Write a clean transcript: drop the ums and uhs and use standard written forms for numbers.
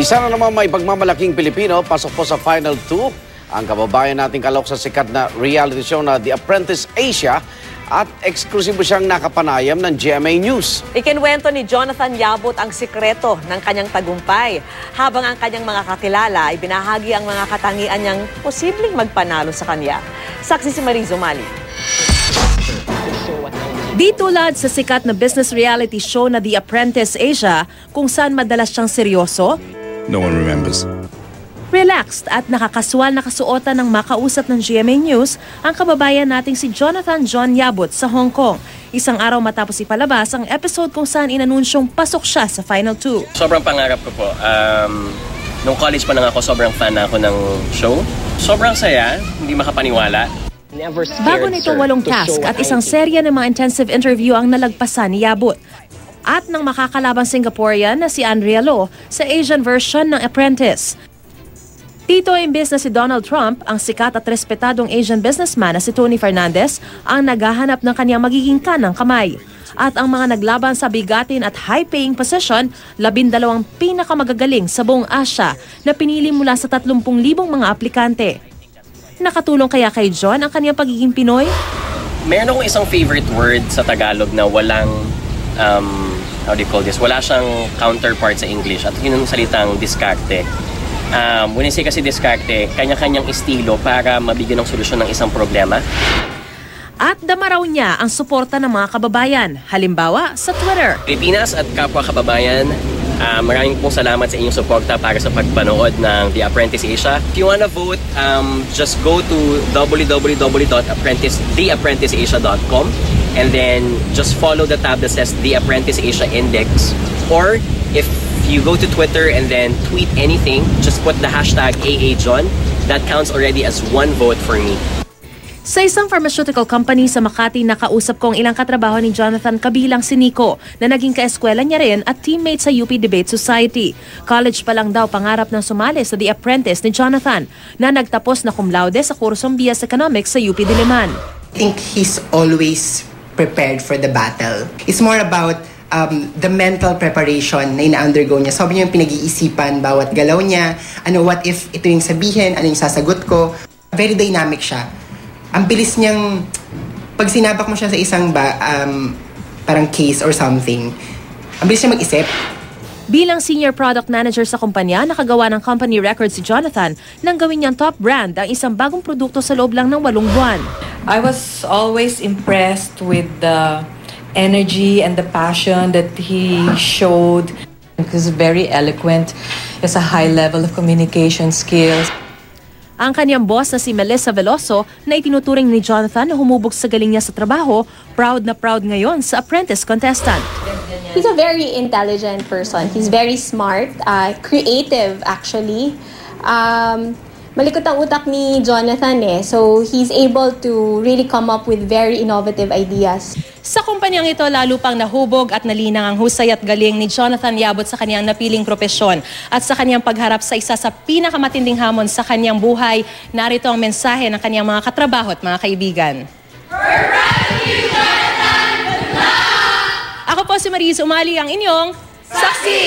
Isa na naman may pagmamalaking Pilipino, pasok po sa Final 2. Ang kababayan nating kalok sa sikat na reality show na The Apprentice Asia at eksklusibo siyang nakapanayam ng GMA News. Ikinwento ni Jonathan Yabut ang sikreto ng kanyang tagumpay, habang ang kanyang mga kakilala ay binahagi ang mga katangian niyang posibleng magpanalo sa kanya. Saksi si Mariz Umali. Di tulad sa sikat na business reality show na The Apprentice Asia, kung saan madalas siyang seryoso, no one remembers. Relaxed at nakakasual na kasuotan ng makausap ng GMA News ang kababayan nating si Jonathan John Yabut sa Hong Kong. Isang araw matapos ipalabas ang episode kung saan inanunsyong pasok siya sa Final 2. Sobrang pangarap ko po. Nung college pa lang ako, sobrang fan na ako ng show. Sobrang saya, hindi makapaniwala. Bago nitong 8 task at isang serya ng mga intensive interview ang nalagpasan ni Yabut. At ng makakalabang Singaporean na si Andrea Lo sa Asian version ng Apprentice. Dito imbes na si Donald Trump, ang sikat at respetadong Asian businessman na si Tony Fernandez ang naghahanap ng kanyang magiging kanang kamay. At ang mga naglaban sa bigatin at high-paying position, 12 pinakamagagaling sa buong Asia na pinili mula sa 30,000 mga aplikante. Nakatulong kaya kay John ang kanyang pagiging Pinoy? Meron akong isang favorite word sa Tagalog na walang, how do you call this? Wala siyang counterpart sa English at yun ang salitang diskarte. When I say kasi diskarte, kanya-kanyang estilo para mabigyan ng solusyon ng isang problema. At dama raw niya ang suporta ng mga kababayan, halimbawa sa Twitter. Pilipinas at kapwa kababayan, maraming pong salamat sa inyong suporta para sa pagpanood ng The Apprentice Asia. If you wanna vote, just go to www.theapprenticeasia.com and then just follow the tab that says The Apprentice Asia Index. Or if you go to Twitter and then tweet anything, just put the hashtag AAJohn. That counts already as 1 vote for me. Sa isang pharmaceutical company sa Makati, nakausap ko ang ilang katrabaho ni Jonathan kabilang si Nico na naging kaeskwela niya rin at teammate sa UP Debate Society. College pa lang daw pangarap ng sumali sa The Apprentice ni Jonathan na nagtapos na cum laude sa kursong BS Economics sa UP Diliman. I think he's always prepared for the battle. It's more about the mental preparation na ina-undergo niya. Sabi niya yung pinag-iisipan bawat galaw niya. What if ito yung sabihin? Ano yung sasagot ko? Very dynamic siya. Ang bilis niyang, pag sinabak mo siya sa isang parang case or something, ang bilis niya mag-isip. Bilang senior product manager sa kumpanya, nakagawa ng company record si Jonathan nang gawin niyang top brand ang isang bagong produkto sa loob lang ng 8 buwan. I was always impressed with the energy and the passion that he showed. He's very eloquent. He has a high level of communication skills. Ang kanyang boss na si Melissa Veloso na itinuturing ni Jonathan na humubog sa galing niya sa trabaho, proud na proud ngayon sa apprentice contestant. He's a very intelligent person. He's very smart, creative actually. Malikot ang utak ni Jonathan so he's able to really come up with very innovative ideas. Sa kumpanyang ito, lalo pang nahubog at nalinang ang husay at galing ni Jonathan Yabut sa kanyang napiling propesyon at sa kanyang pagharap sa isa sa pinakamatinding hamon sa kanyang buhay. Narito ang mensahe ng kanyang mga katrabaho at mga kaibigan. We're proud of you, Jonathan! Ako po si Mariz Umali, ang inyong saksi!